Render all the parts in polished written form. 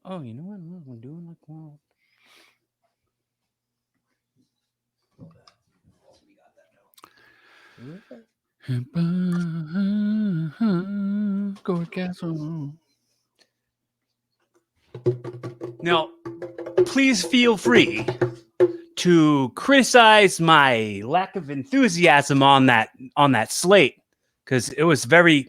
Oh, you know what? We're doing like well. Corey Castle. Now, please feel free to criticize my lack of enthusiasm on that slate, because it was very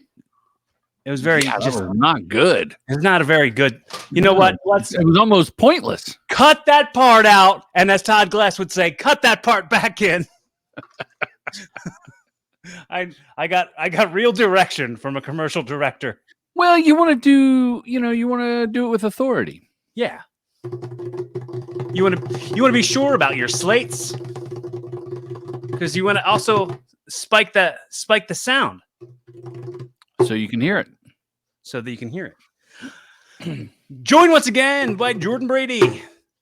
That was not good. it's not a very good. You know what? It was almost pointless. Cut that part out, and as Todd Glass would say, cut that part back in. I got real direction from a commercial director. Well, you want to do it with authority. Yeah. You want to be sure about your slates, because you want to also spike the sound so you can hear it. Joined once again by Jordan Brady.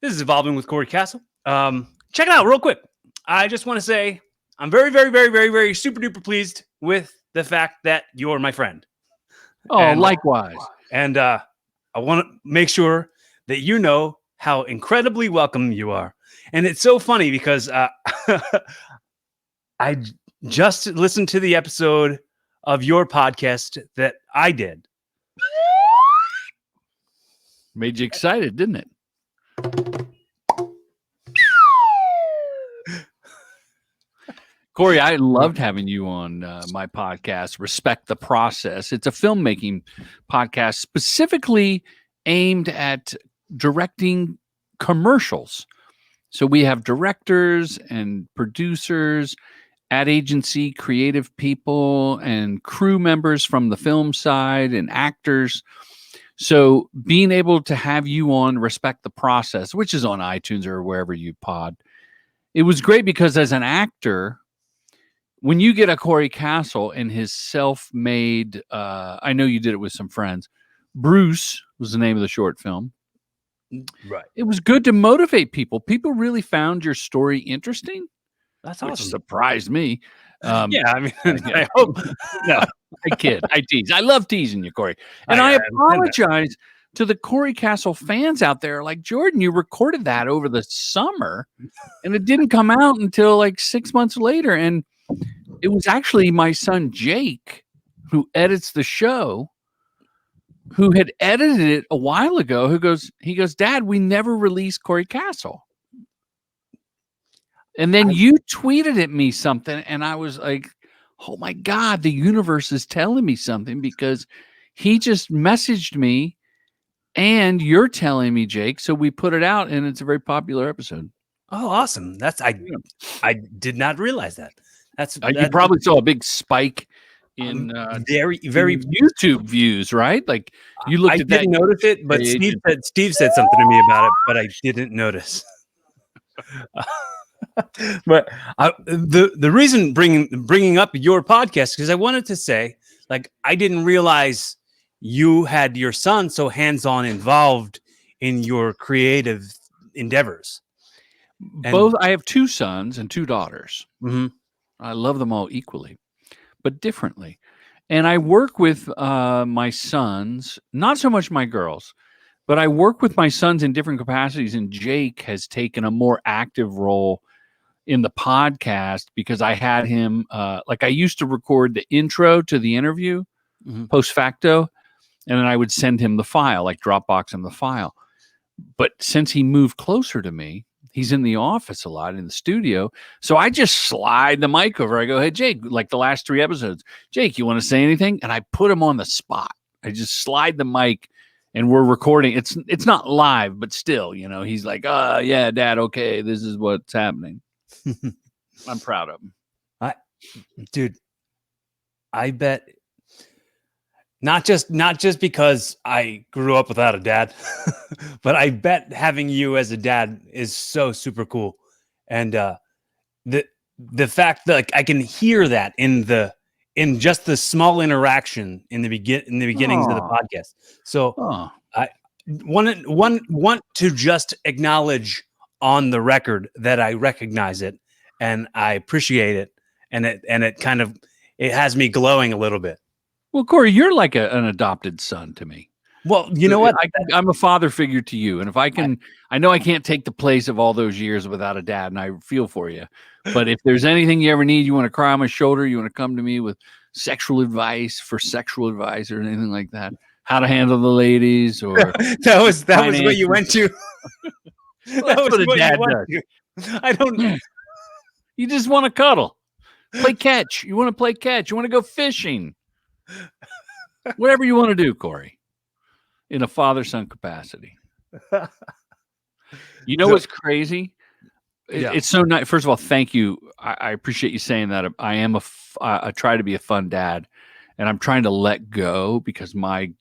This is Evolving with Corey Castle. Check it out real quick. I just want to say I'm very, very, very, very, very super duper pleased with the fact that you're my friend. Oh, likewise. And I want to make sure that you know how incredibly welcome you are. And it's so funny because I just listened to the episode of your podcast that I did. Made you excited, didn't it? Corey, I loved having you on my podcast, Respect the Process. It's a filmmaking podcast specifically aimed at directing commercials. So we have directors and producers, ad agency, creative people, and crew members from the film side and actors. So being able to have you on Respect the Process, which is on iTunes or wherever you pod, it was great because as an actor, when you get a Corey Castle and his self-made, I know you did it with some friends, Bruce was the name of the short film. Right. It was good to motivate people. People really found your story interesting. That's which awesome. Surprised me. Yeah, I mean, I hope. No, I kid. I tease. I love teasing you, Corey. And I apologize to the Corey Castle fans out there. Like, Jordan, you recorded that over the summer, and it didn't come out until like 6 months later. And it was actually my son, Jake, who edits the show, who had edited it a while ago, he goes, Dad, we never released Corey Castle. And then you tweeted at me something, and I was like, oh my God, the universe is telling me something, because he just messaged me and you're telling me, Jake. So we put it out, and it's a very popular episode. Oh, awesome. I did not realize that. You probably saw a big spike in very in YouTube views, right? Like you looked at that. I didn't notice it, but Steve said something to me about it, but I didn't notice. But the reason bringing up your podcast, because I wanted to say, like, I didn't realize you had your son so hands-on involved in your creative endeavors. Both. I have 2 sons and 2 daughters. Mm-hmm. I love them all equally, but differently. And I work with my sons, not so much my girls, but I work with my sons in different capacities. And Jake has taken a more active role in the podcast because I had him, like I used to record the intro to the interview post facto, and then I would send him the file, like Dropbox him the file. But since he moved closer to me, he's in the office a lot, in the studio. So I just slide the mic over. I go, hey, Jake, like the last 3 episodes, Jake, you want to say anything? And I put him on the spot. I just slide the mic and we're recording. It's not live, but still, he's like, yeah, Dad. Okay. This is what's happening. I'm proud of him. Dude, I bet not just because I grew up without a dad, but I bet having you as a dad is so super cool. And the fact that, like, I can hear that in just the small interaction in the beginnings of the podcast. So I want to just acknowledge on the record that I recognize it and I appreciate it, and it has me glowing a little bit. Well, Corey, you're like an adopted son to me. Well, you know what? I'm a father figure to you, and if I know I can't take the place of all those years without a dad, and I feel for you. But if there's anything you ever need, you want to cry on my shoulder, you want to come to me with sexual advice or anything like that, how to handle the ladies, or that was what you finances. went to. Well, That that's was what a what you dad went does. to. I don't. You just want to cuddle, play catch. You want to play catch. You want to go fishing. Whatever you want to do, Corey, in a father-son capacity. You know what's crazy? Yeah. It's so nice. First of all, thank you. I appreciate you saying that. I try to be a fun dad, and I'm trying to let go because my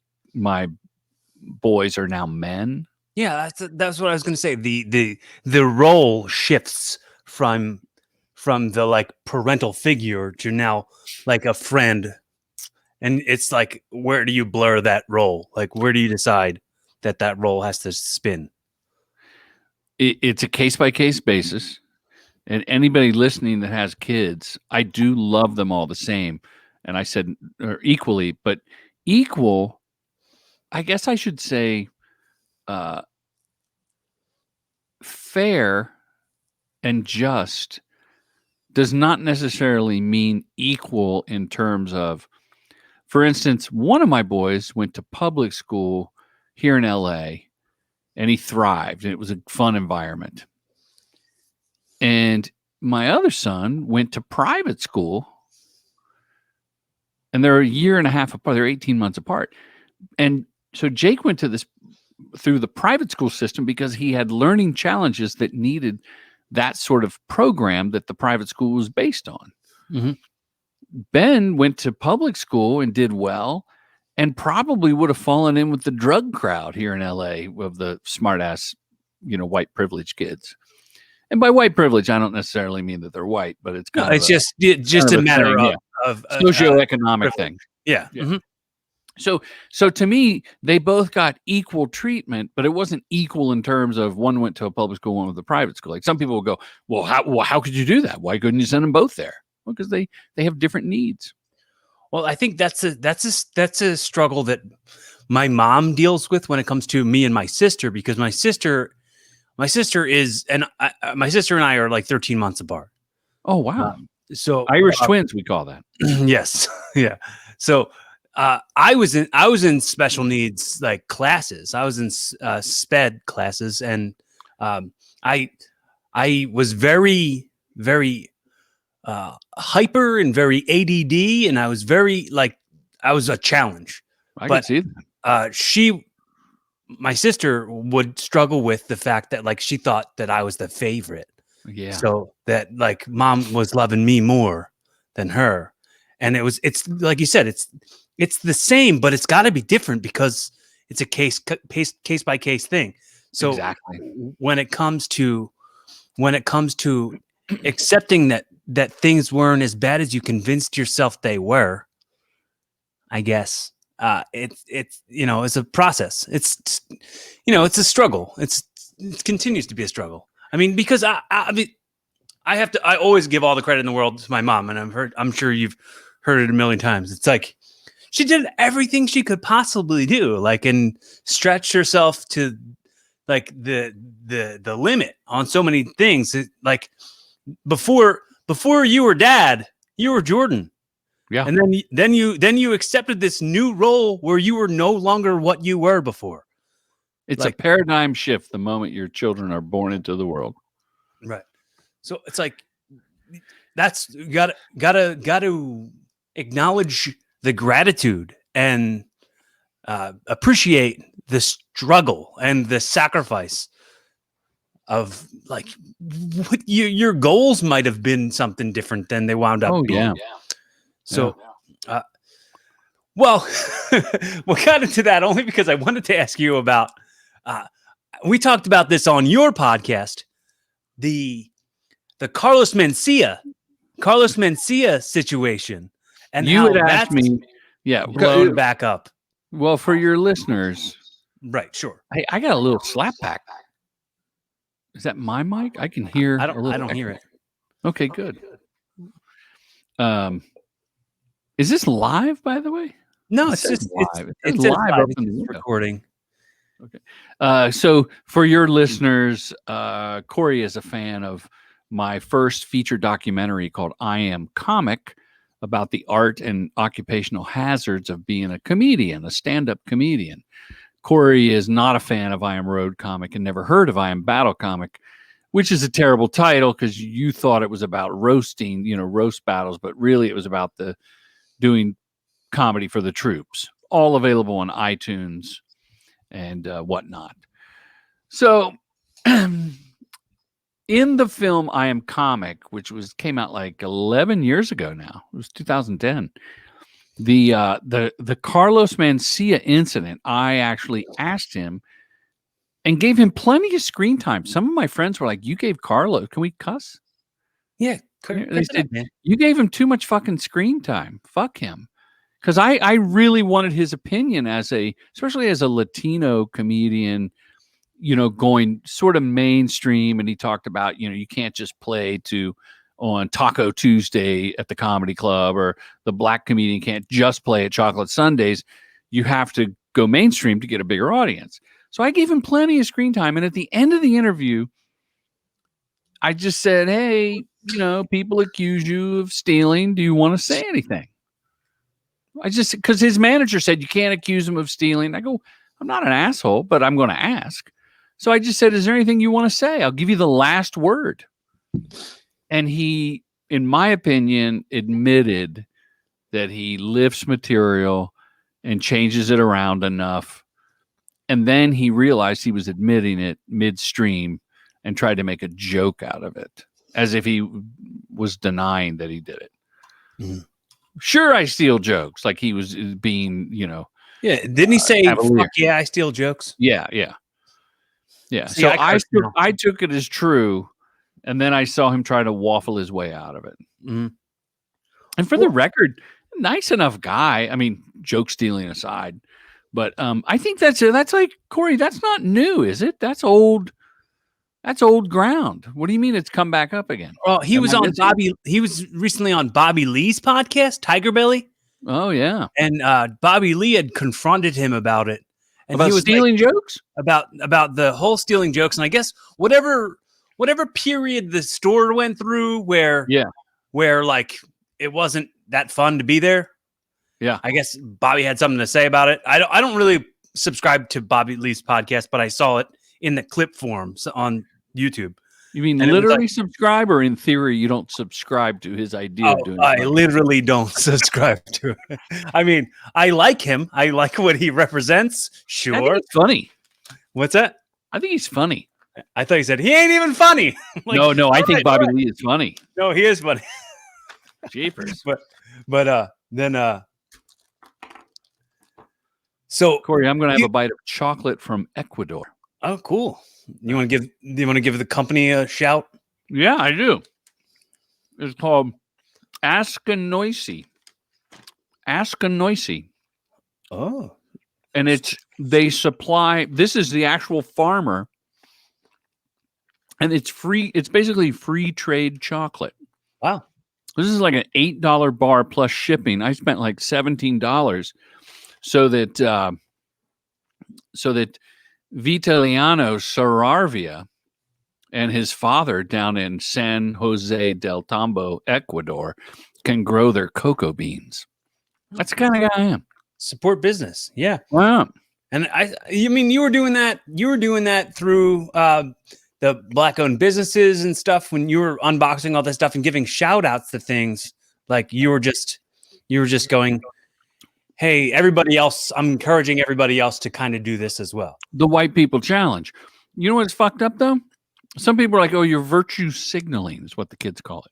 boys are now men. Yeah, that's what I was going to say. The role shifts from the like parental figure to now like a friend, and it's like, where do you blur that role? Like, where do you decide that role has to spin? It's a case by case basis, and anybody listening that has kids, I do love them all the same, and I said or equally, but equal. I guess I should say fair and just does not necessarily mean equal in terms of, for instance, one of my boys went to public school here in LA and he thrived and it was a fun environment. And my other son went to private school and they're a year and a half apart. They're 18 months apart. And so Jake went to through the private school system because he had learning challenges that needed that sort of program that the private school was based on. Mm-hmm. Ben went to public school and did well and probably would have fallen in with the drug crowd here in LA of the smart ass, white privileged kids. And by white privilege, I don't necessarily mean that they're white, but it's kind of just a matter thing, of socioeconomic thing. Yeah. Yeah. Mm-hmm. So to me, they both got equal treatment, but it wasn't equal in terms of one went to a public school, one went to a private school. Like some people will go, well, how could you do that? Why couldn't you send them both there? Well, because they have different needs. Well, I think that's a struggle that my mom deals with when it comes to me and my sister, because my sister is, and my sister and I are like 13 months apart. Oh, wow. So Irish twins, we call that. Yes. Yeah. So I was in special needs like classes. I was in sped classes, and I was very, very hyper and very ADD, and I was I was a challenge. I can see that. My sister would struggle with the fact that like she thought that I was the favorite. Yeah. So that like mom was loving me more than her. And it's like you said, it's the same, but it's got to be different because it's a case by case thing. So exactly. when it comes to accepting that things weren't as bad as you convinced yourself they were, I guess it's it's a process. It's a struggle. It continues to be a struggle. I mean, because I always give all the credit in the world to my mom, and I'm sure you've heard it a million times. It's like she did everything she could possibly do, like, and stretched herself to like the limit on so many things. Like before you were dad, you were Jordan. Yeah. And then you accepted this new role where you were no longer what you were before. It's a paradigm shift the moment your children are born into the world. Right. So it's like that's gotta acknowledge the gratitude and appreciate the struggle and the sacrifice of like what your goals might have been something different than they wound up being. Yeah. So, well, we got into that only because I wanted to ask you about. We talked about this on your podcast, the Carlos Mencia situation, and you how had asked me, blown back up. Well, for your listeners, right? Sure. Hey, I got a little slap pack. Is that my mic? I can hear. I don't hear it. Okay, good. Is this live, by the way? No, It it's says just live. It says it says live live. up in the It's window. recording. Okay. So for your listeners, Corey is a fan of my first feature documentary called I Am Comic, about the art and occupational hazards of being a comedian, a stand-up comedian. Corey is not a fan of I Am Road Comic and never heard of I Am Battle Comic, which is a terrible title because you thought it was about roasting, roast battles, but really it was about the doing comedy for the troops. All available on iTunes and whatnot. So, in the film I Am Comic, which came out like 11 years ago now, it was 2010. The Carlos Mencia incident, I actually asked him and gave him plenty of screen time. Some of my friends were like, "You gave Carlos, can we cuss?" Yeah, They said, "You gave him too much fucking screen time. Fuck him." Because I really wanted his opinion especially as a Latino comedian, going sort of mainstream. And he talked about, you can't just play on Taco Tuesday at the comedy club, or the black comedian can't just play at Chocolate Sundays. You have to go mainstream to get a bigger audience. So I gave him plenty of screen time. And at the end of the interview, I just said, "Hey, people accuse you of stealing. Do you want to say anything?" Because his manager said, "You can't accuse him of stealing." I go, "I'm not an asshole, but I'm going to ask." So I just said, "Is there anything you want to say? I'll give you the last word." And he, in my opinion, admitted that he lifts material and changes it around enough. And then he realized he was admitting it midstream and tried to make a joke out of it, as if he was denying that he did it. Mm-hmm. Sure, I steal jokes, like he was being, Yeah, didn't he say, cavalier. "Fuck yeah, I steal jokes"? Yeah. See, so I took it as true, and then I saw him try to waffle his way out of it. Mm-hmm. And for the record, nice enough guy. I mean, joke stealing aside, but I think that's like, Corey, that's not new, is it? That's old. That's old ground. What do you mean it's come back up again? Well, he was recently on Bobby Lee's podcast, Tiger Belly. Oh yeah. And Bobby Lee had confronted him about it. And about he was stealing jokes? About the whole stealing jokes. And I guess whatever period the store went through where like it wasn't that fun to be there. Yeah. I guess Bobby had something to say about it. I don't really subscribe to Bobby Lee's podcast, but I saw it in the clip forms on YouTube. You mean literally subscribe, or in theory you don't subscribe to his idea of doing it? I literally don't subscribe to it. I mean, I like him. I like what he represents. Sure. I think he's funny. What's that? I think he's funny. I thought he said he ain't even funny. Like, no, I think Bobby Lee is funny. No, he is funny. Jeepers. But then so Corey, I'm going to have a bite of chocolate from Ecuador. Oh, cool. Do you want to give the company a shout? Yeah, I do. It's called Askanoisi. Oh. And they supply, this is the actual farmer, and it's free. It's basically free trade chocolate. Wow. This is like an $8 bar plus shipping. I spent like $17 so that Vitaliano Saravia and his father down in San Jose del Tambo, Ecuador, can grow their cocoa beans. That's the kind of guy I am. Support business. Yeah. Wow. And I mean, you were doing that through the black-owned businesses and stuff when you were unboxing all this stuff and giving shout-outs to things. Like you were just going, "Hey, everybody else, I'm encouraging everybody else to kind of do this as well." The white people challenge. You know what's fucked up though? Some people are like, "Oh, you're virtue signaling," is what the kids call it.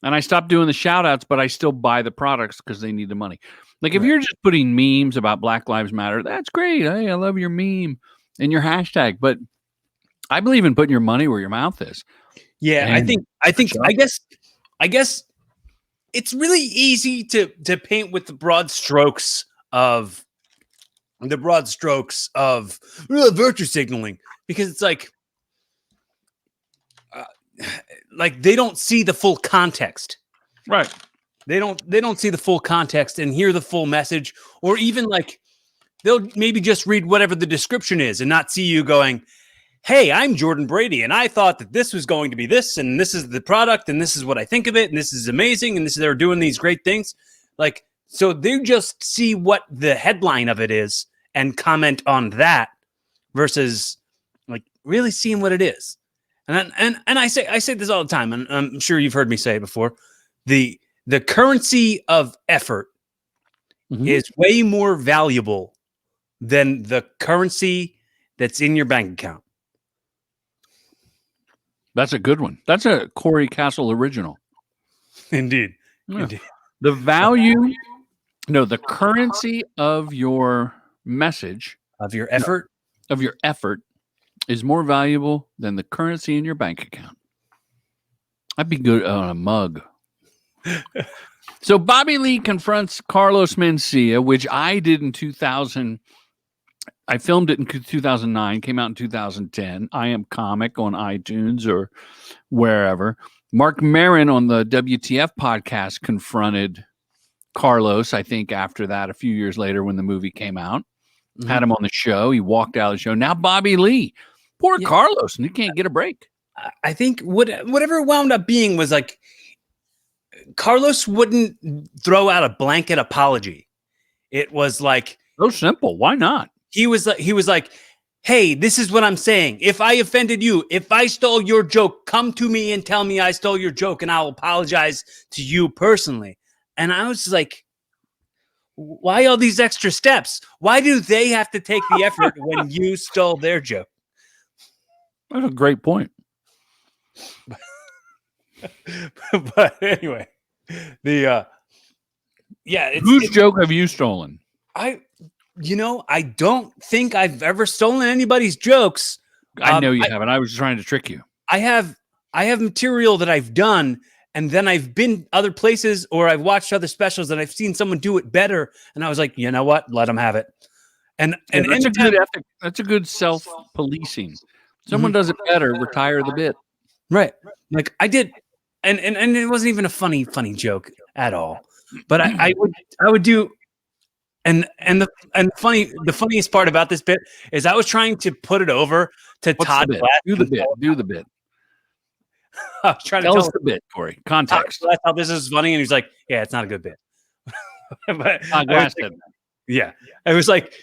And I stopped doing the shout outs, but I still buy the products because they need the money. Like if you're just putting memes about Black Lives Matter, that's great. Hey, I love your meme and your hashtag. But I believe in putting your money where your mouth is. Yeah, and I guess it's really easy to paint with the broad strokes of virtue signaling, because it's like they don't see the full context. Right. They don't see the full context and hear the full message, or even like they'll maybe just read whatever the description is and not see you going, hey, I'm Jordan Brady, and I thought that this was going to be this, and this is the product, and this is what I think of it, and this is amazing, and they're doing these great things. Like, so they just see what the headline of it is and comment on that versus like really seeing what it is. And I say this all the time, and I'm sure you've heard me say it before. The currency of effort is way more valuable than the currency that's in your bank account. That's a good one. That's a Corey Castle original. Indeed. Yeah. Indeed. The value, the currency of your message, of your effort, is more valuable than the currency in your bank account. I'd be good on a mug. So Bobby Lee confronts Carlos Mencia, which I did in 2000. I filmed it in 2009, came out in 2010. I Am Comic on iTunes or wherever. Mark Maron on the WTF podcast confronted Carlos, I think, after that, a few years later when the movie came out. Had him on the show. He walked out of the show. Now Bobby Lee. Poor Carlos, and he can't get a break. I think whatever it wound up being was like Carlos wouldn't throw out a blanket apology. It was like so simple. Why not? He was like, hey, this is what I'm saying. If I offended you, if I stole your joke, come to me and tell me I stole your joke, and I'll apologize to you personally. And I was like, why all these extra steps? Why do they have to take the effort when you stole their joke? That's a great point. But anyway, whose joke have you stolen? I don't think I've ever stolen anybody's jokes. I know you haven't. I was trying to trick you. I have material that I've done, and then I've been other places or I've watched other specials and I've seen someone do it better, and I was like, you know what? Let them have it. And that's a good ethic. That's a good self-policing. Someone does it better, retire the bit. Right. Like I did, and it wasn't even a funny joke at all. But I would do. And the funniest part about this bit is I was trying to put it over to Todd Glass. Do the bit. I was trying tell to us the bit, Corey. Context. Todd Glass, how this is funny, and he's like, "Yeah, it's not a good bit." But Todd Glass said, "Yeah." It was like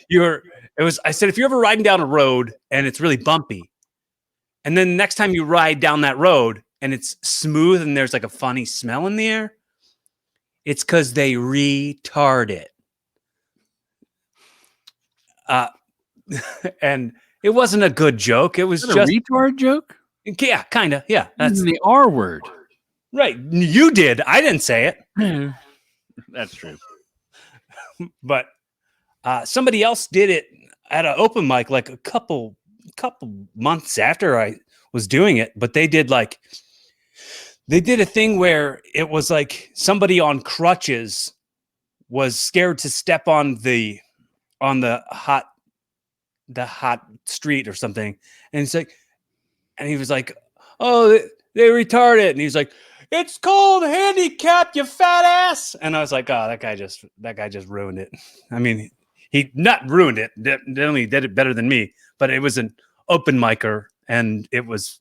I said, if you're ever riding down a road and it's really bumpy, and then next time you ride down that road and it's smooth and there's like a funny smell in the air, it's because they retard it. And it wasn't a good joke. It was just a retard joke. Yeah, kind of. Yeah, that's the R word. Right. You did. I didn't say it. That's true. But somebody else did it at an open mic like a couple months after I was doing it. But they did a thing where it was like somebody on crutches was scared to step on the hot street or something, and he was like, oh, they retarded, and he's like, it's called handicap, you fat ass. And I was like, oh, that guy just ruined it. I mean, he not ruined it, definitely did it better than me, but it was an open micer and it was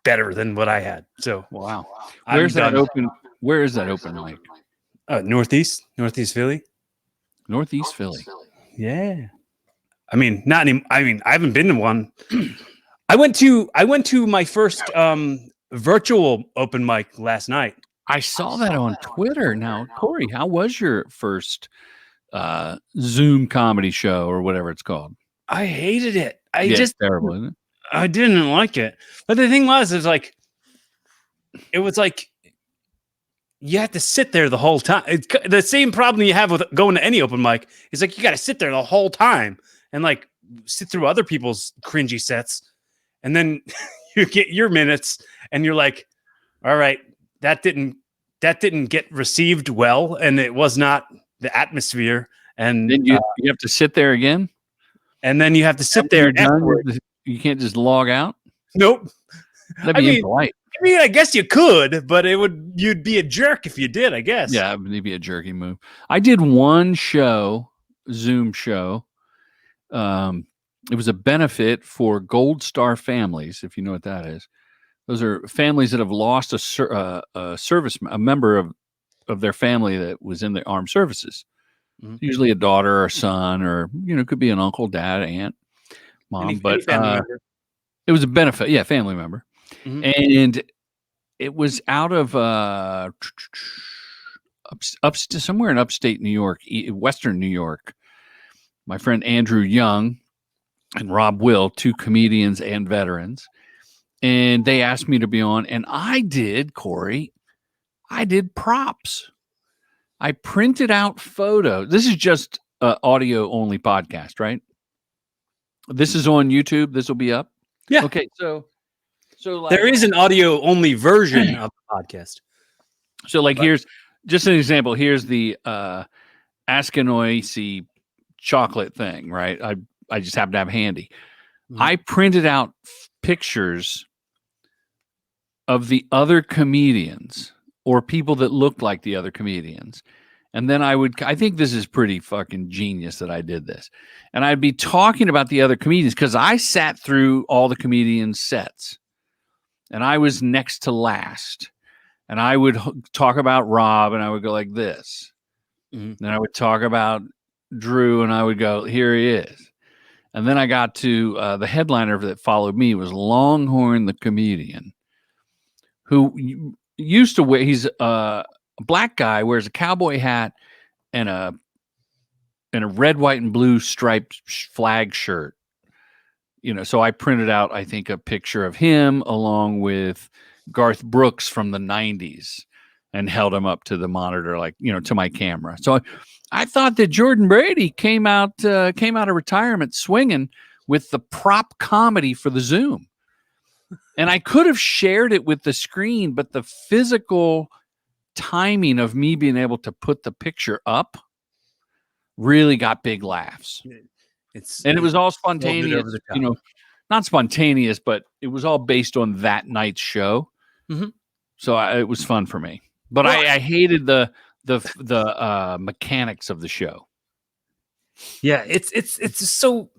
better than what I had. So wow. Where is that open mic? Northeast Philly. Northeast Philly. Yeah. I mean, not any. I mean, I haven't been to one. I went to my first virtual open mic last night. I saw that on Twitter. Now, Corey, how was your first Zoom comedy show or whatever it's called? I hated it. It's terrible, isn't it? I didn't like it. But the thing was, it was like you had to sit there the whole time. It's the same problem you have with going to any open mic. It's like you got to sit there the whole time and like sit through other people's cringy sets, and then you get your minutes, and you're like, "All right, that didn't get received well, and it was not the atmosphere." And then you have to sit there again, and then you have to sit there. You can't just log out. Nope. That'd be impolite. I mean, I guess you could, but you'd be a jerk if you did, I guess. Yeah, maybe a jerky move. I did one Zoom show. It was a benefit for Gold Star families, if you know what that is. Those are families that have lost a member of their family that was in the armed services. Mhm. Usually a daughter or son, or it could be an uncle, dad, aunt, mom. Any family member. It was a benefit, yeah, family member, and it was out of somewhere in upstate New York, Western New York. My friend Andrew Young and Rob Will, two comedians and veterans, and they asked me to be on, and I did, Corey. I did props. I printed out photos. This is just audio only podcast, right? This is on YouTube. This will be up. Yeah. Okay. So like, there is an audio only version of the podcast. So here's just an example. Here's the Askinoisi chocolate thing, right? I just happen to have handy. I printed out pictures of the other comedians or people that looked like the other comedians. And then I think this is pretty fucking genius that I did this. And I'd be talking about the other comedians because I sat through all the comedians' sets and I was next to last. And I would talk about Rob and I would go like this. And I would talk about Drew and I would go, here he is. And then I got to the headliner that followed me was Longhorn the comedian, who used to wear, he's a black guy, wears a cowboy hat and a red, white, and blue striped flag shirt. So I printed out, I think, a picture of him along with Garth Brooks from the 90s and held him up to the monitor, to my camera. So I thought that Jordan Brady came out of retirement swinging with the prop comedy for the Zoom. And I could have shared it with the screen, but the physical timing of me being able to put the picture up really got big laughs. It was all spontaneous, not spontaneous, but it was all based on that night's show. So it was fun for me, but I hated the mechanics of the show. Yeah, it's so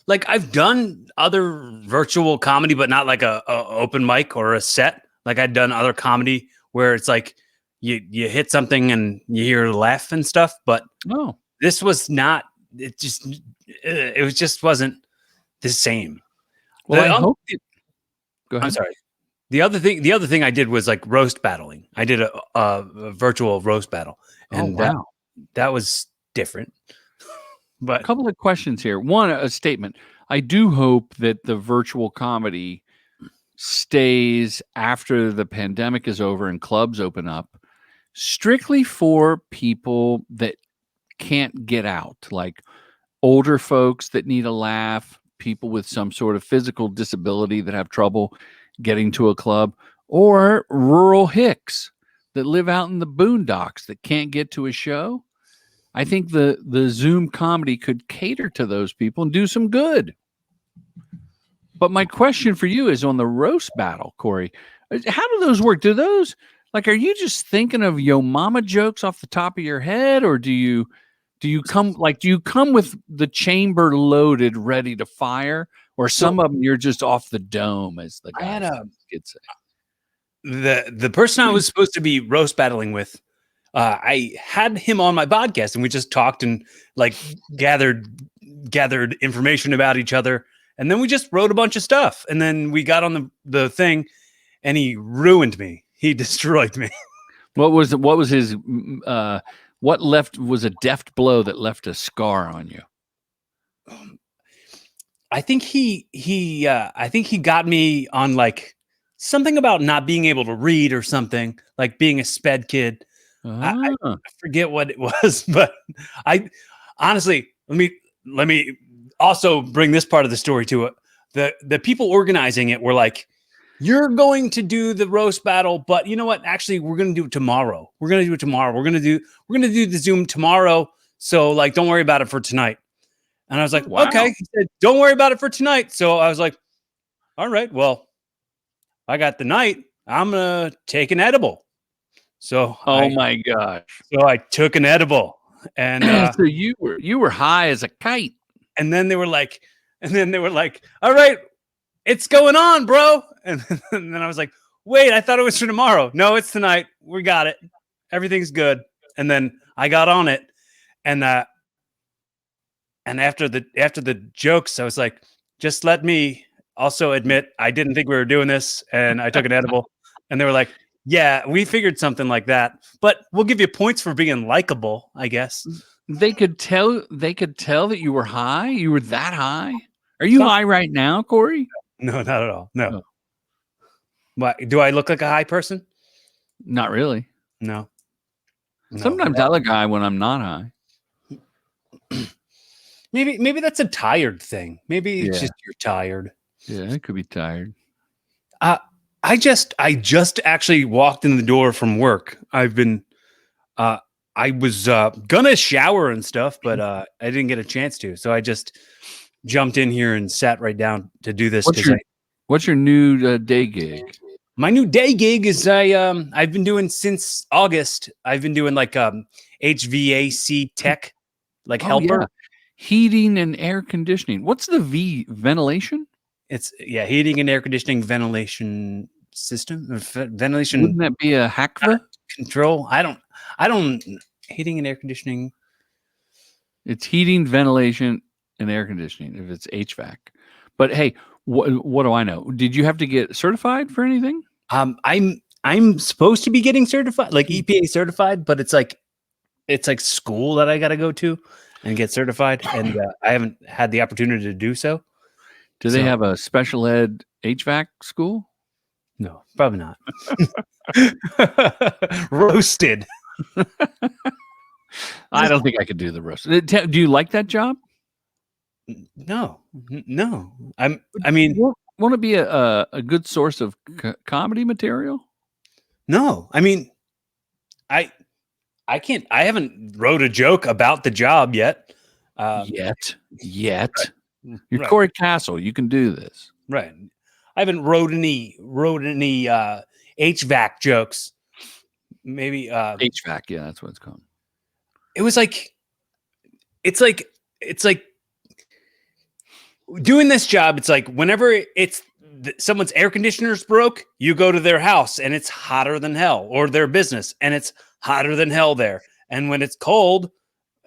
like I've done other virtual comedy, but not like a open mic or a set. Like I'd done other comedy where it's like you hit something and you hear a laugh and stuff. But this was not. It just wasn't the same. Well, go ahead. I'm sorry. The other thing I did was like roast battling. I did a virtual roast battle, and that was different. But a couple of questions here. One, a statement. I do hope that the virtual comedy stays after the pandemic is over and clubs open up, strictly for people that can't get out, like older folks that need a laugh, people with some sort of physical disability that have trouble getting to a club, or rural hicks that live out in the boondocks that can't get to a show. I think the Zoom comedy could cater to those people and do some good. But my question for you is on the roast battle, Corey. How do those work? Do those, are you just thinking of yo mama jokes off the top of your head, or do you come with the chamber loaded, ready to fire, or some of them you're just off the dome, as the guy could say? The person I was supposed to be roast battling with, I had him on my podcast and we just talked and gathered information about each other. And then we just wrote a bunch of stuff. And then we got on the thing and he ruined me. He destroyed me. What was his, what was a deft blow that left a scar on you? I think he got me on something about not being able to read or something, like being a sped kid. I forget what it was, but I honestly, let me also bring this part of the story to it. The people organizing it were like, you're going to do the roast battle, but you know what? Actually, we're going to do it tomorrow. We're going to do it tomorrow. We're going to do the Zoom tomorrow. So don't worry about it for tonight. And I was like, wow. Okay. He said, don't worry about it for tonight. So I was like, all right, well, I got the night. I'm gonna take an edible. So Oh my gosh. I took an edible, and So you were high as a kite. and then they were like, all right, it's going on, bro. And then I was like, wait, I thought it was for tomorrow. No, it's tonight. We got it. Everything's good. And then I got on it, and after the jokes, I was like, just let me also admit I didn't think we were doing this, and I took an edible. And they were like, yeah, we figured something like that, but we'll give you points for being likable, I guess. They could tell that you were high. You were that high. Are you high right now, Corey? No, not at all. No. No. What, do I look like a high person? Not really. No. Sometimes I look high when I'm not high. Maybe that's a tired thing. Maybe it's just you're tired. Yeah, I could be tired. I just actually walked in the door from work. I've been I was gonna shower and stuff, but I didn't get a chance to. So I just jumped in here and sat right down to do this. What's your new day gig? My new day gig is I've been doing since August. I've been doing like HVAC tech, like helper. Yeah. Heating and air conditioning. What's the V? Ventilation? It's heating and air conditioning ventilation system. Ventilation. Wouldn't that be a HACVA? Control. I don't heating and air conditioning. It's heating, ventilation, and air conditioning if it's HVAC. But hey, what do I know? Did you have to get certified for anything? I'm supposed to be getting certified, like EPA certified, but it's like school that I got to go to and get certified, and I haven't had the opportunity to do so. Do they have a special ed HVAC school? No, probably not. Roasted. I don't think I could do the roast. Do you like that job? No. I mean, won't it be a good source of comedy material? No, I mean, I haven't wrote a joke about the job yet. Yet. You're Right. Corey Castle. You can do this. Right. I haven't wrote any HVAC jokes. Maybe HVAC. Yeah, that's what it's called. It was like, it's like doing this job. It's like whenever someone's air conditioner's broke, you go to their house and it's hotter than hell, or their business and it's hotter than hell there. And when it's cold,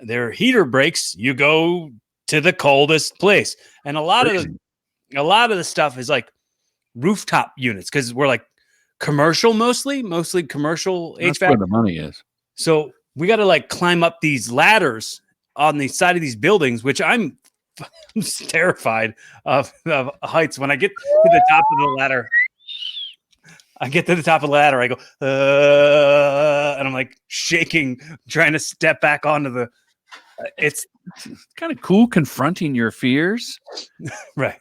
their heater breaks, you go to the coldest place. And a lot of the stuff is like rooftop units, because we're like commercial, mostly commercial That's HVAC. where the money is. So we got to like climb up these ladders on the side of these buildings, which I'm terrified of heights. When I get to the top of the ladder, I go, and I'm like shaking, trying to step back onto the. It's kind of cool confronting your fears. Right.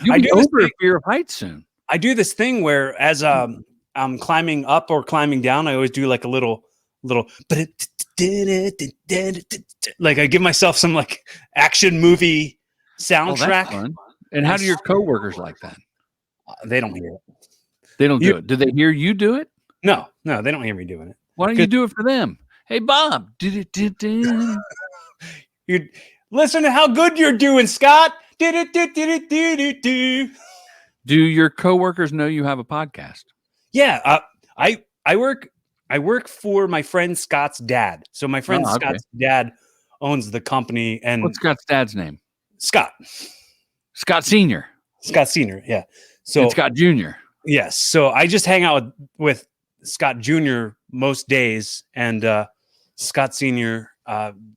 You'll be over a fear of heights soon. I do this thing where as I'm climbing up or climbing down, I always do like a little, like I give myself some like action movie soundtrack. Oh, fun. And how do your coworkers like that? They don't hear it. They don't do it. Do they hear you do it? No, they don't hear me doing it. Why don't you do it for them? Hey, Bob. You listen to how good you're doing, Scott. Do your coworkers know you have a podcast? Yeah, I work for my friend Scott's dad. So my friend Scott's dad owns the company. And what's Scott's dad's name? Scott Senior. Scott Senior. Yeah. So and Scott Junior. Yes. So I just hang out with Scott Junior most days, and Scott Senior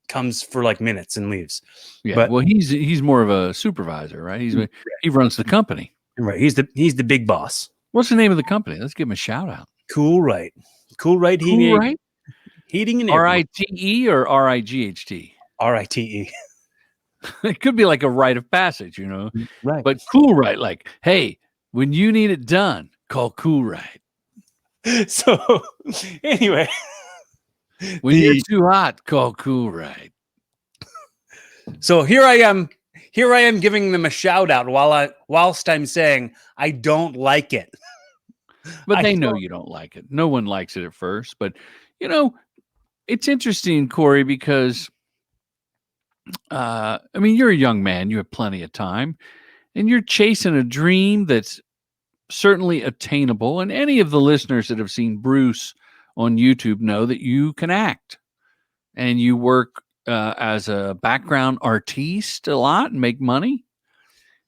comes for like minutes and leaves. Yeah. But he's more of a supervisor, right? He runs the company. Right. He's the big boss. What's the name of the company? Let's give him a shout out. Cool Right Heating. Heating and air. RITE or RIGHT? RITE. It could be like a rite of passage, you know. Right. But Cool Right, like, hey, when you need it done, call Cool Right. So anyway. When you're too hot, call Cool Right. So here I am giving them a shout out whilst I'm saying I don't like it. But I they know saw- you don't like it. No one likes it at first. But, you know, it's interesting, Corey, because, I mean, you're a young man. You have plenty of time. And you're chasing a dream that's certainly attainable. And any of the listeners that have seen Bruce on YouTube know that you can act. And you work as a background artiste a lot and make money.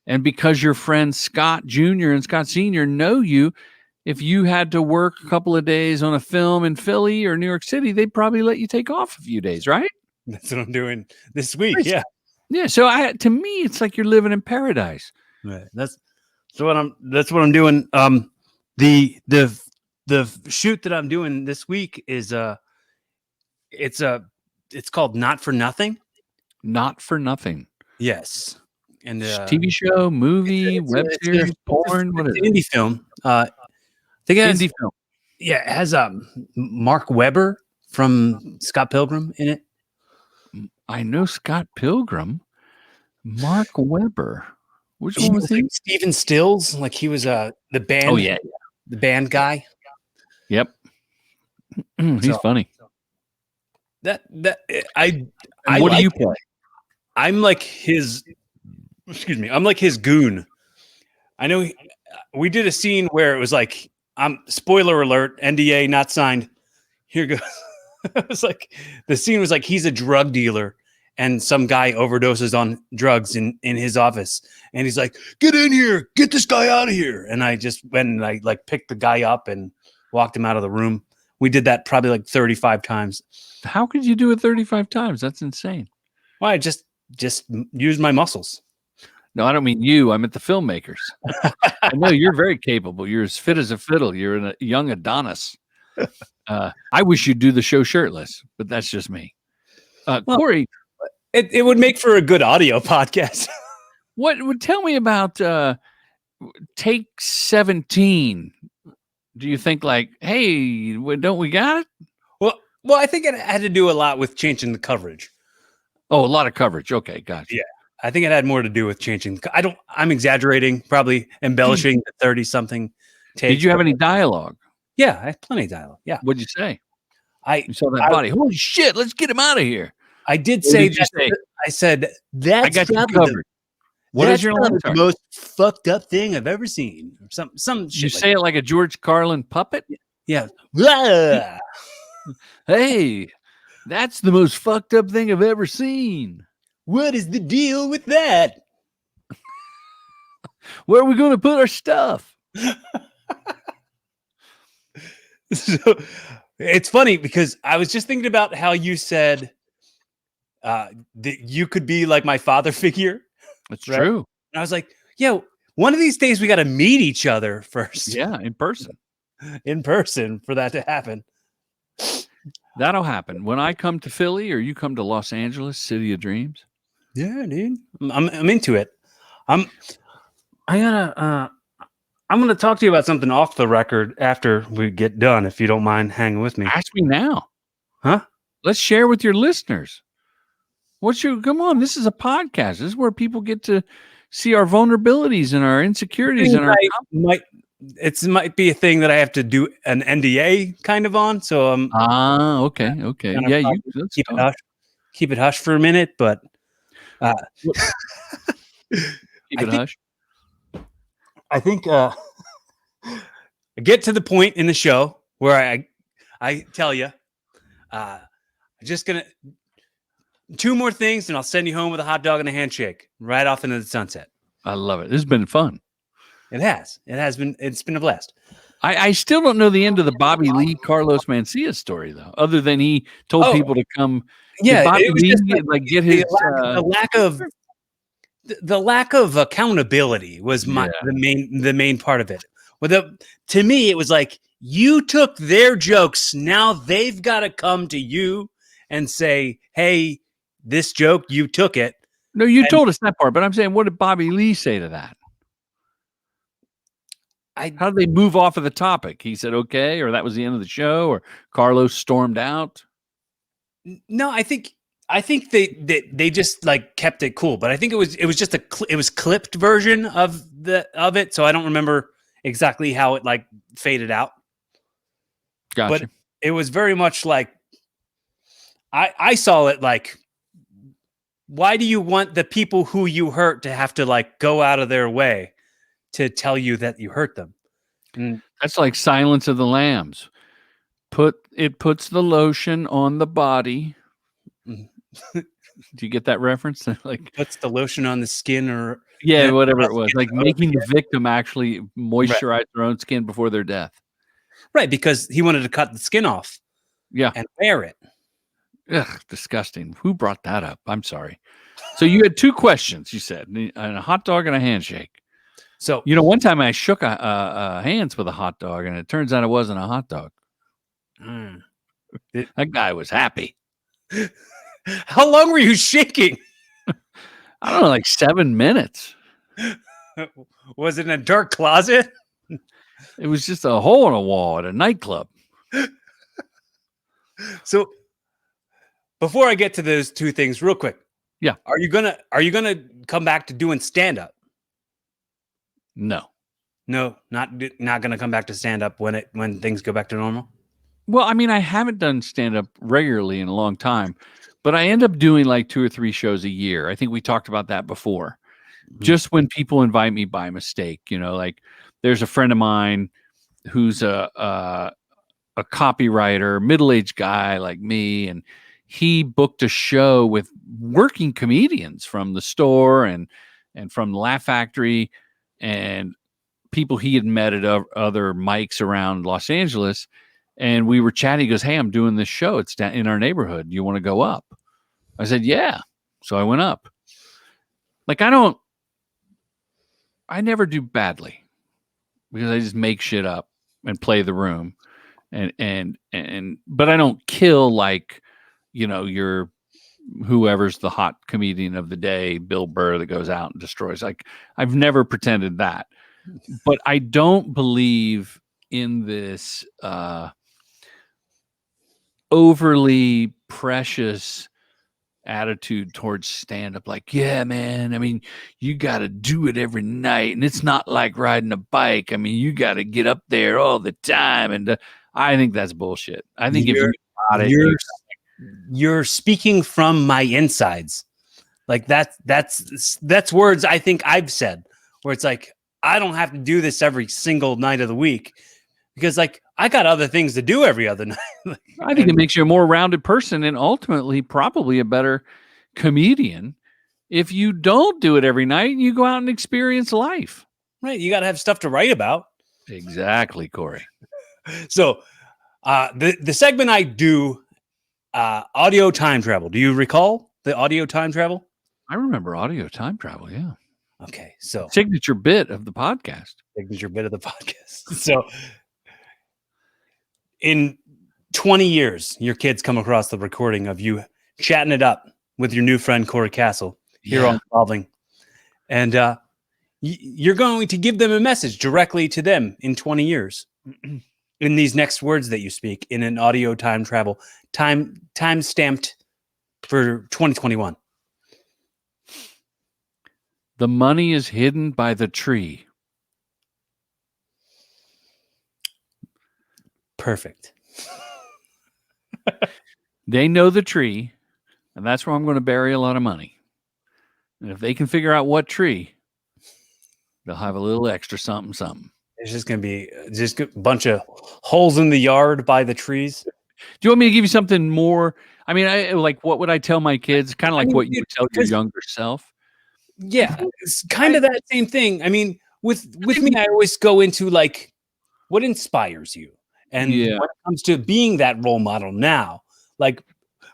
And because your friends Scott Jr. and Scott Sr. know you, if you had to work a couple of days on a film in Philly or New York City, they'd probably let you take off a few days, right? That's what I'm doing this week. Right. Yeah. Yeah. So to me, it's like you're living in paradise. Right. That's what I'm doing. The shoot that I'm doing this week is it's called Not for Nothing. Not for nothing. Yes. And TV show, movie, web series, porn, what is it's an it? indie film. I think it has, Indie film. yeah, it has Mark Webber from Scott Pilgrim in it. I know Scott Pilgrim. Mark Webber. Which He one was was he? like Steven Stills, like he was the band. Oh, yeah. The band guy. Yep. He's So, funny. I And I what do like you play? I'm like his. Excuse me. I'm like his goon. I know we did a scene where it was like, spoiler alert, NDA not signed. Here goes. It was like the scene was like he's a drug dealer and some guy overdoses on drugs in his office, and he's like, "Get in here, get this guy out of here." And I just went and I like picked the guy up and walked him out of the room. We did that probably like 35 times. How could you do it 35 times? That's insane. Well, I just used my muscles. No, I don't mean you. I meant the filmmakers. I know you're very capable. You're as fit as a fiddle. You're a young Adonis. I wish you'd do the show shirtless, but that's just me. Well, Corey, it would make for a good audio podcast. what would tell me about take 17? Do you think like, hey, don't we got it? Well, I think it had to do a lot with changing the coverage. Oh, a lot of coverage. Okay, gotcha. Yeah. I think it had more to do with changing. I'm exaggerating, probably embellishing the 30-something take. Did you have any dialogue? Yeah, I had plenty of dialogue. Yeah. What'd you say? You saw that I- body. Holy shit, let's get him out of here. I did What say did you that. say? I said, that's I got you probably covered. What that's is your probably line? the Sorry. most fucked up thing I've ever seen. Or some shit. You say it like a George Carlin puppet? Yeah. Blah. Hey, that's the most fucked up thing I've ever seen. What is the deal with that? Where are we going to put our stuff? So it's funny because I was just thinking about how you said that you could be like my father figure. That's Right. true. And I was like, yeah, one of these days we got to meet each other first. Yeah, in person. In person for that to happen. That'll happen. When I come to Philly or you come to Los Angeles, City of Dreams. Yeah, dude. I'm into it. I'm gonna talk to you about something off the record after we get done, if you don't mind hanging with me. Ask me now. Huh? Let's share with your listeners. Come on, this is a podcast. This is where people get to see our vulnerabilities and our insecurities and our might be a thing that I have to do an NDA kind of on. So okay. Gonna Yeah, probably let's keep talk. it hush. Keep it hush for a minute, but Keep it hush. I think I get to the point in the show where I tell you, I'm just gonna 2 more things, and I'll send you home with a hot dog and a handshake right off into the sunset. I love it. This has been fun. It has been. It's been a blast. I still don't know the end of the Bobby Lee Carlos Mencia story though, other than he told people to come. Yeah, Bobby it was Lee just get his the lack of accountability was the main part of it. Well, to me, it was like you took their jokes. Now they've got to come to you and say, "Hey, this joke, you took it." No, you told us that part, but I'm saying, what did Bobby Lee say to that? How did they move off of the topic? He said, okay, or that was the end of the show, or Carlos stormed out. No, I think they just like kept it cool, but I think it was just it was clipped version of it. So I don't remember exactly how it like faded out. Gotcha. But it was very much like I saw it like, why do you want the people who you hurt to have to like go out of their way to tell you that you hurt them? And That's like Silence of the Lambs. Puts the lotion on the body. Mhm. Do you get that reference? Like, puts the lotion on the skin, or yeah, then whatever it else was. gets Like the hose making the again. victim actually Right. moisturize their own skin before their death. Right, because he wanted to cut the skin off Yeah. and wear it. Ugh, disgusting. Who brought that up? I'm sorry. So you had 2 questions, you said, and a hot dog and a handshake. So You know, one time I shook hands with a hot dog, and it turns out it wasn't a hot dog. That guy was happy. how long were you shaking? I don't know, like 7 minutes. Was it in a dark closet? It was just a hole in a wall at a nightclub. So before I get to those 2 things real quick. Yeah. Are you gonna come back to doing stand-up? No. No, not gonna come back to stand-up when things go back to normal? Well, I mean, I haven't done stand-up regularly in a long time, but I end up doing like 2 or 3 shows a year. I think we talked about that before. Just when people invite me by mistake, you know, like there's a friend of mine who's a copywriter, middle-aged guy like me, and he booked a show with working comedians from the store and from the Laugh Factory and people he had met at other mics around Los Angeles. And we were chatting. He goes, "Hey, I'm doing this show. It's down in our neighborhood. You want to go up?" I said, "Yeah." So I went up. Like, I never do badly because I just make shit up and play the room. But I don't kill like, you know, your whoever's the hot comedian of the day, Bill Burr, that goes out and destroys. Like, I've never pretended that. But I don't believe in this overly precious attitude towards stand-up. Like, yeah, man, I mean, you got to do it every night, and it's not like riding a bike. I mean, you got to get up there all the time. And I think that's bullshit. I think if you got it, You're speaking from my insides. Like that's words I think I've said, where it's like, I don't have to do this every single night of the week because like I got other things to do every other night. I think it makes you a more rounded person and ultimately probably a better comedian if you don't do it every night and you go out and experience life. Right. You got to have stuff to write about. Exactly, Corey. So the segment I do, audio time travel. Do you recall the audio time travel? I remember audio time travel. Yeah. Okay. So signature bit of the podcast. Signature bit of the podcast. So in 20 years, your kids come across the recording of you chatting it up with your new friend, Corey Castle, here on Evolving. And you're going to give them a message directly to them in 20 years in these next words that you speak in an audio time travel, time stamped for 2021. The money is hidden by the tree. Perfect. They know the tree, and that's where I'm going to bury a lot of money. And if they can figure out what tree, they'll have a little extra something. It's just going to be just a bunch of holes in the yard by the trees. Do you want me to give you something more? I mean, what would I tell my kids? Kind of like what you would tell your younger self. Yeah, it's kind of that same thing. I mean, with me, I always go into like what inspires you. And when it comes to being that role model now, like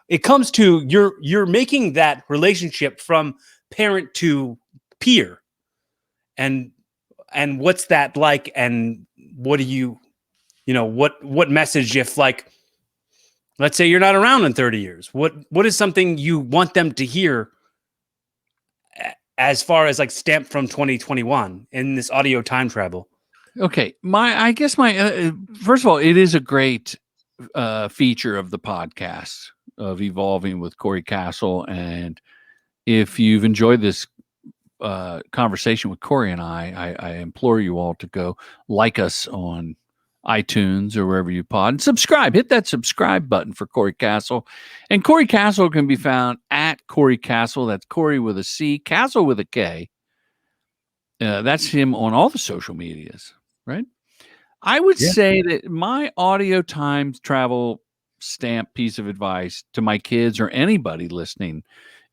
it comes to you're making that relationship from parent to peer. And what's that like? And what do you know, what message, if like, let's say you're not around in 30 years, what is something you want them to hear as far as like stamped from 2021 in this audio time travel? Okay. I guess first of all, it is a great feature of the podcast of Evolving with Corey Castle. And if you've enjoyed this conversation with Corey and I implore you all to go like us on iTunes or wherever you pod and subscribe. Hit that subscribe button for Corey Castle. And Corey Castle can be found at Corey Castle. That's Corey with a C, Castle with a K. That's him on all the social medias, right? I would say that my audio time travel stamp piece of advice to my kids or anybody listening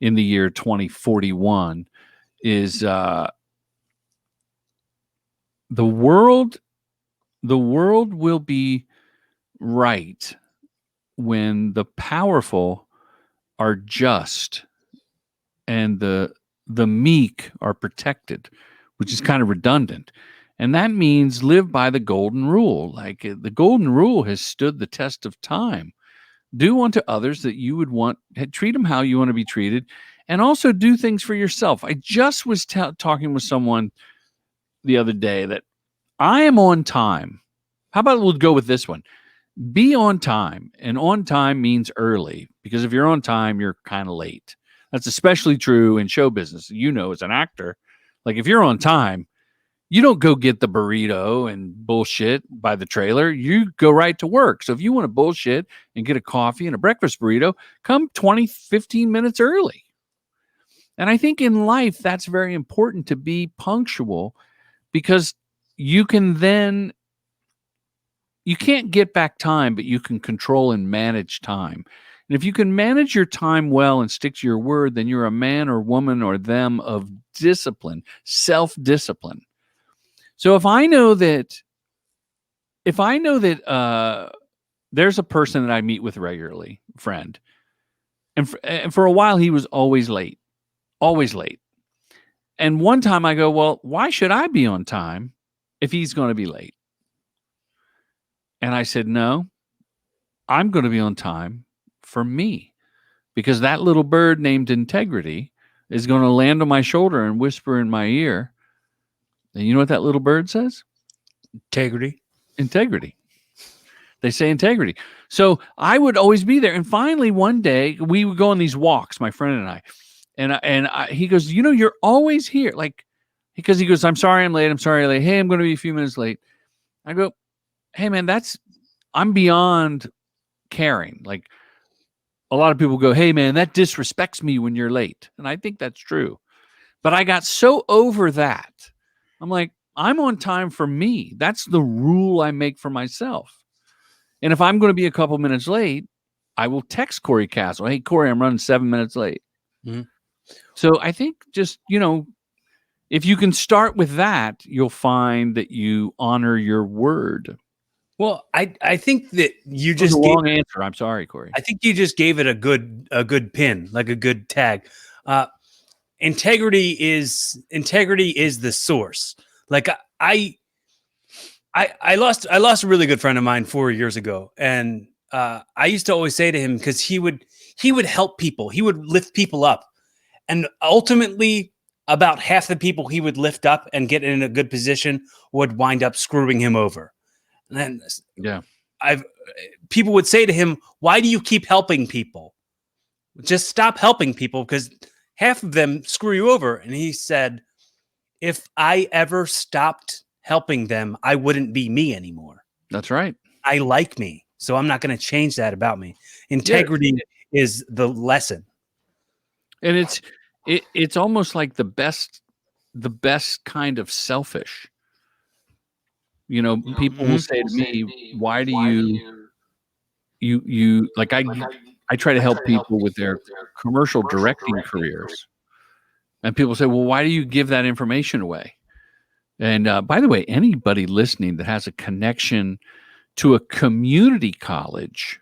in the year 2041 is the world will be right when the powerful are just and the meek are protected, which is kind of redundant. And that means live by the golden rule. Like the golden rule has stood the test of time. Do unto others that you would want, treat them how you want to be treated, and also do things for yourself. I just was talking with someone the other day that I am on time. How about we'll go with this one? Be on time. And on time means early, because if you're on time, you're kind of late. That's especially true in show business. You know, as an actor, like if you're on time, you don't go get the burrito and bullshit by the trailer. You go right to work. So if you want to bullshit and get a coffee and a breakfast burrito, come 20, 15 minutes early. And I think in life, that's very important to be punctual, because you can't get back time, but you can control and manage time. And if you can manage your time well and stick to your word, then you're a man or woman or them of discipline, self-discipline. So if I know that there's a person that I meet with regularly, friend, and for a while he was always late. And one time I go, well, why should I be on time if he's going to be late? And I said, no, I'm going to be on time for me, because that little bird named integrity is going to land on my shoulder and whisper in my ear. And you know what that little bird says? Integrity. They say integrity. So I would always be there. And finally, one day we would go on these walks, my friend and I, he goes, you know, you're always here. Like, because he goes, I'm sorry I'm late. Hey, I'm going to be a few minutes late. I go, hey man, I'm beyond caring. Like a lot of people go, hey man, that disrespects me when you're late. And I think that's true. But I got so over that. I'm like, I'm on time for me. That's the rule I make for myself. And if I'm going to be a couple minutes late, I will text Corey Castle. Hey, Corey, I'm running 7 minutes late. Mm-hmm. So I think just, you know, if you can start with that, you'll find that you honor your word. Well, I think that you That was just a long answer. I'm sorry, Corey. I think you just gave it a good pin, like a good tag. Integrity is the source. Like I lost a really good friend of mine 4 years ago, and I used to always say to him, because he would help people, he would lift people up, and ultimately about half the people he would lift up and get in a good position would wind up screwing him over. And then people would say to him, why do you keep helping people? Just stop helping people, because half of them screw you over. And he said, if I ever stopped helping them, I wouldn't be me anymore. That's right. I like me, so I'm not going to change that about me. Integrity is the lesson. And it's almost like the best kind of selfish. You know, people will say to me, why do you like, I try to help people with their commercial directing careers. And people say, well, why do you give that information away? And by the way, anybody listening that has a connection to a community college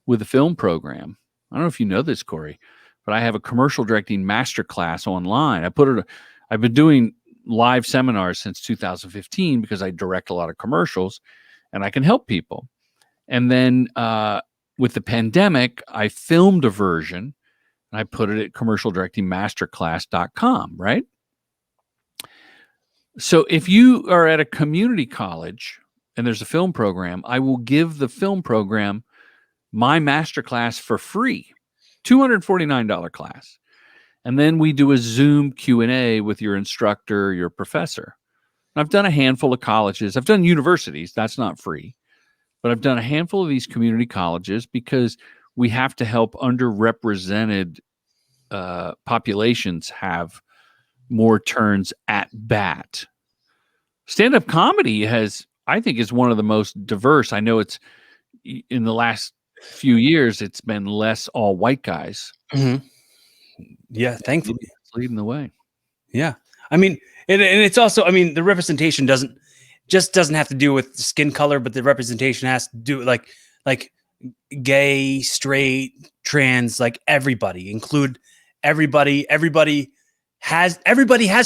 with a film program, I don't know if you know this, Corey, but I have a commercial directing masterclass online. I've been doing live seminars since 2015 because I direct a lot of commercials and I can help people. And then with the pandemic, I filmed a version and I put it at commercialdirectingmasterclass.com, right? So if you are at a community college and there's a film program, I will give the film program my masterclass for free, $249 class. And then we do a Zoom Q&A with your instructor, your professor. And I've done a handful of colleges. I've done universities. That's not free. But I've done a handful of these community colleges because we have to help underrepresented populations have more turns at bat. Stand-up comedy I think, is one of the most diverse. I know it's in the last few years, it's been less all white guys. Mm-hmm. Yeah, thankfully. It's leading the way. Yeah. I mean, and it's also, I mean, the representation doesn't have to do with skin color, but the representation has to do like gay, straight, trans, like everybody, include everybody. Everybody has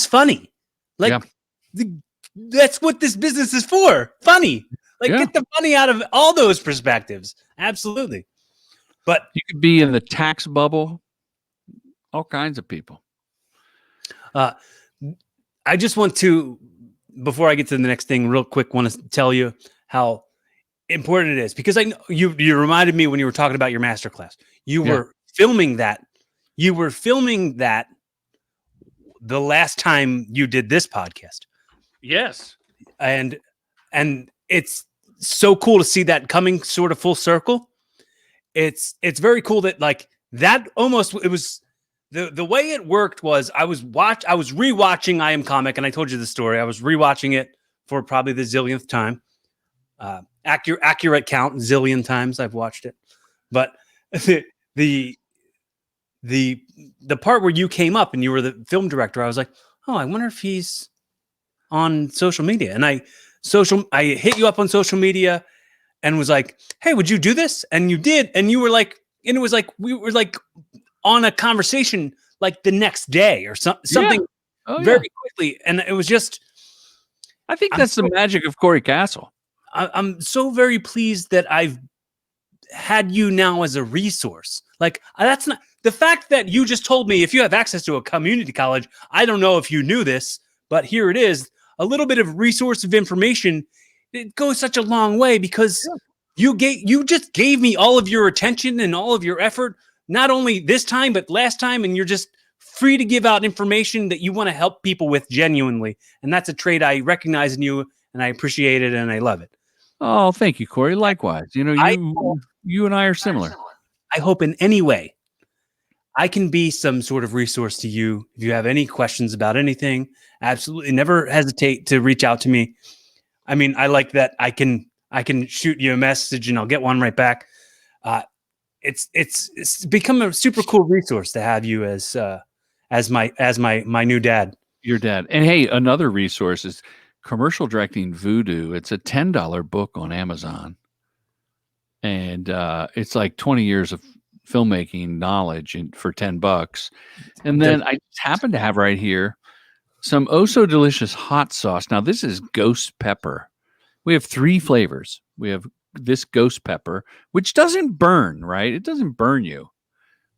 funny. Like that's what this business is for. Funny. Like get the funny out of all those perspectives. Absolutely. But you could be in the tax bubble. All kinds of people. I just want to, before I get to the next thing, real quick, want to tell you how important it is, because I know you reminded me when you were talking about your masterclass. You were filming that. You were filming that the last time you did this podcast. Yes. And it's so cool to see that coming sort of full circle. It's very cool that like that almost, it was the way it worked was I was rewatching I Am Comic, and I told you the story. I was rewatching it for probably the zillionth time. Accurate count, zillion times I've watched it. But the part where you came up and you were the film director, I was like, oh, I wonder if he's on social media. And I hit you up on social media and was like, hey, would you do this? And you did. And you were like, and it was like, we were like on a conversation like the next day or something very quickly. And it was just, I think that's the magic of Corey Castle. I'm so very pleased that I've had you now as a resource. Like that's not the fact that you just told me if you have access to a community college. I don't know if you knew this, but here it is. A little bit of resource of information. It goes such a long way because you just gave me all of your attention and all of your effort, not only this time, but last time. And you're just free to give out information that you want to help people with genuinely. And that's a trait I recognize in you, and I appreciate it, and I love it. Oh, thank you, Corey. Likewise. You know, you and I are similar. I hope in any way I can be some sort of resource to you. If you have any questions about anything, absolutely never hesitate to reach out to me. I mean, I like that I can shoot you a message and I'll get one right back. It's become a super cool resource to have you as my new dad. Your dad. And hey, another resource is Commercial Directing Voodoo. It's a $10 book on Amazon. And it's like 20 years of filmmaking knowledge for $10. And then I just happen to have right here some oh so delicious hot sauce. Now this is ghost pepper. We have 3 flavors. We have this ghost pepper, which doesn't burn, right? It doesn't burn you,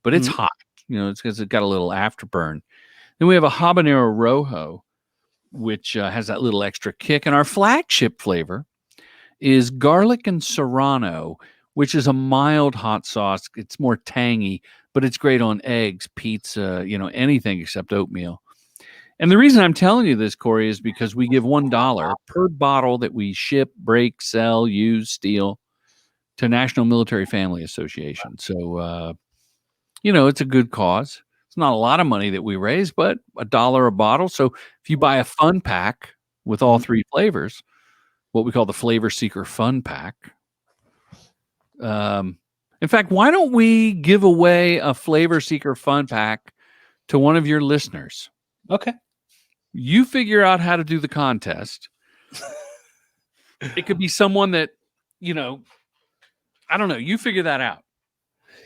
but it's hot. You know, it's because it got a little afterburn. Then we have a habanero rojo, which has that little extra kick. And our flagship flavor is garlic and serrano, which is a mild hot sauce. It's more tangy, but it's great on eggs, pizza, you know, anything except oatmeal. And the reason I'm telling you this, Corey, is because we give $1 per bottle that we ship, break, sell, use, steal to National Military Family Association. So, you know, it's a good cause. It's not a lot of money that we raise, but $1 a bottle. So if you buy a fun pack with all 3 flavors, what we call the Flavor Seeker Fun Pack. In fact, why don't we give away a Flavor Seeker Fun Pack to one of your listeners? Okay. You figure out how to do the contest. It could be someone that, you know, I don't know. You figure that out.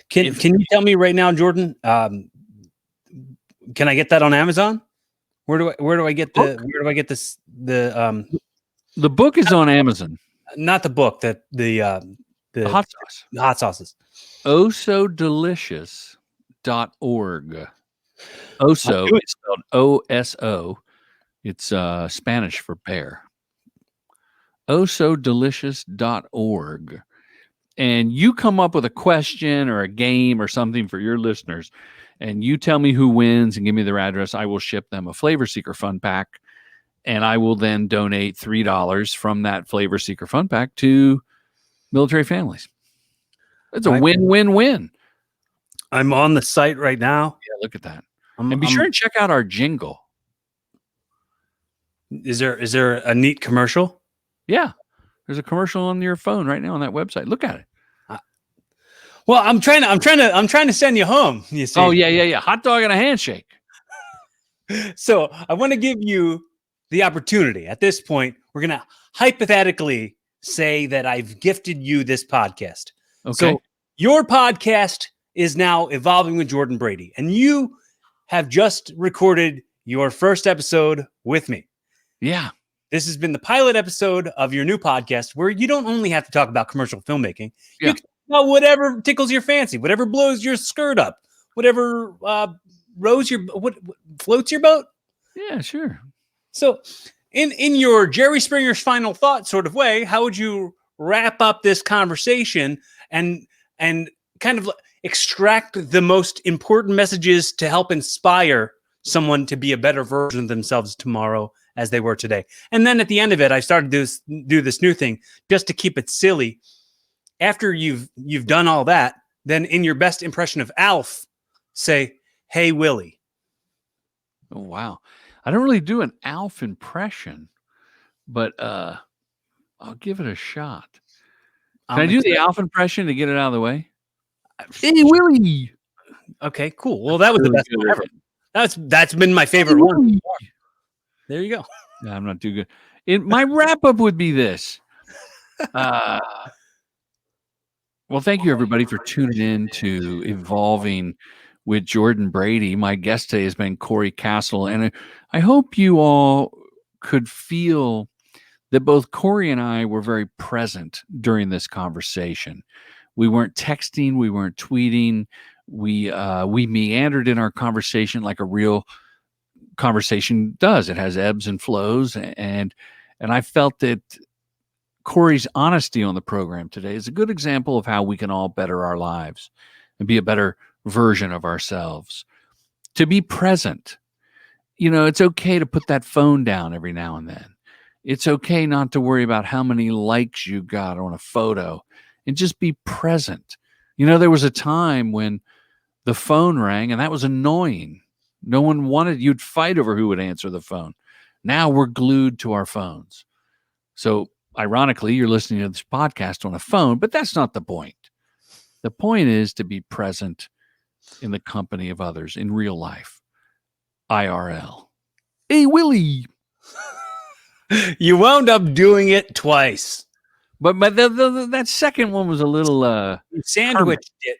Can you tell me right now, Jordan? Can I get that on Amazon? Where do I get this? The book is on Amazon. Not the book. The hot sauce. The hot sauces. osodelicis.org. Oso is spelled O-S-O. It's Spanish for bear. osodelicis.org. And you come up with a question or a game or something for your listeners, and you tell me who wins and give me their address. I will ship them a Flavor Seeker Fun Pack, and I will then donate $3 from that Flavor Seeker Fun Pack to military families. It's a win-win-win. I'm on the site right now. Yeah, look at that. And be sure and check out our jingle. Is there a neat commercial? Yeah. There's a commercial on your phone right now on that website. Look at it. Well, I'm trying to send you home. You see? Oh, yeah. Hot dog and a handshake. So I want to give you the opportunity. At this point, we're going to hypothetically say that I've gifted you this podcast. Okay. So your podcast is now Evolving with Jordan Brady, and you have just recorded your first episode with me. Yeah. This has been the pilot episode of your new podcast where you don't only have to talk about commercial filmmaking. Yeah. You can talk about whatever tickles your fancy, whatever blows your skirt up, whatever floats your boat. Yeah, sure. So in your Jerry Springer's final thought sort of way, how would you wrap up this conversation and kind of extract the most important messages to help inspire someone to be a better version of themselves tomorrow as they were today? And then at the end of it, I started to do this new thing just to keep it silly. After you've done all that, then in your best impression of Alf, say, "Hey, Willie." Oh, wow. I don't really do an Alf impression, but I'll give it a shot. Can I do the Alf impression to get it out of the way? Hey, Willie. Okay, cool. Well, that was the best one ever. That's been my favorite one. There you go. No, I'm not too good. My wrap up would be this. Well, thank you everybody for tuning in to Evolving with Jordan Brady. My guest today has been Corey Castle, and I hope you all could feel that both Corey and I were very present during this conversation. We weren't texting, we weren't tweeting. We meandered in our conversation like a real conversation does. It has ebbs and flows, and I felt that Corey's honesty on the program today is a good example of how we can all better our lives and be a better version of ourselves. To be present. You know, it's okay to put that phone down every now and then. It's okay not to worry about how many likes you got on a photo and just be present. You know, there was a time when the phone rang and that was annoying. No one wanted, you'd fight over who would answer the phone. Now we're glued to our phones. So ironically, you're listening to this podcast on a phone, but that's not the point. The point is to be present in the company of others in real life. IRL. Hey, Willie. You wound up doing it twice. But that second one was a little you sandwiched it.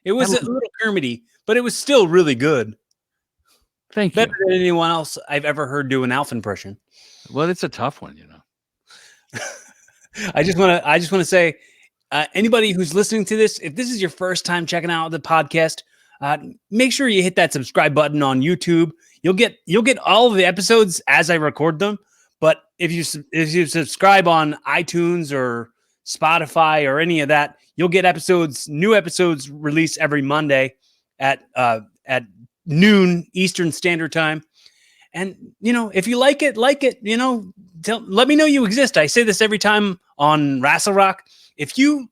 It was a little Kermity, but it was still really good. Thank you. Better than anyone else I've ever heard do an Alf impression. Well, it's a tough one, you know. I just want to say, anybody who's listening to this, if this is your first time checking out the podcast, make sure you hit that subscribe button on YouTube. You'll get all of the episodes as I record them. But if you subscribe on iTunes or Spotify or any of that, you'll get new episodes released every Monday at noon Eastern Standard Time. And you know, if you like it, you know, let me know you exist. I say this every time on Wrestle Rock. If you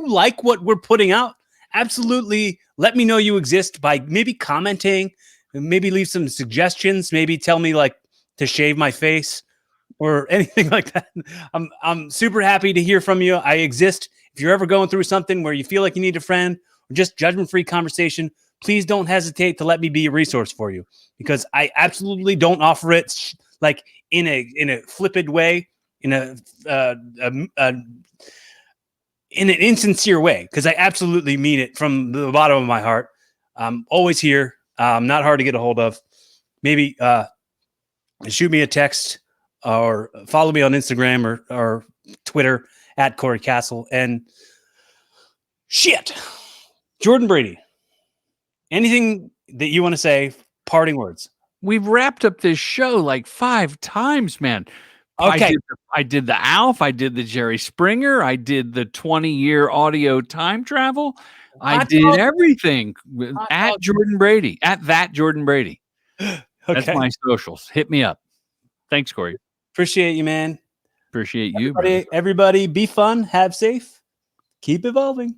like what we're putting out, absolutely let me know you exist by maybe commenting, maybe leave some suggestions, maybe tell me like to shave my face or anything like that. I'm super happy to hear from you. I exist. If you're ever going through something where you feel like you need a friend or just judgment-free conversation, please don't hesitate to let me be a resource for you, because I absolutely don't offer it like in a flippant way, in an insincere way, because I absolutely mean it from the bottom of my heart. I'm always here. I'm not hard to get a hold of. Maybe shoot me a text or follow me on Instagram or Twitter at Corey Castle. And shit, Jordan Brady, anything that you want to say, parting words? We've wrapped up this show like 5 times, man. Okay. I did the Alf. I did the Jerry Springer. I did the 20-year audio time travel. I Hot did dog. everything Hot at dog. Jordan Brady. At that Jordan Brady. That's Okay. my socials. Hit me up. Thanks, Corey. Appreciate you, man. Appreciate you, brother. Everybody be fun, have safe, keep evolving.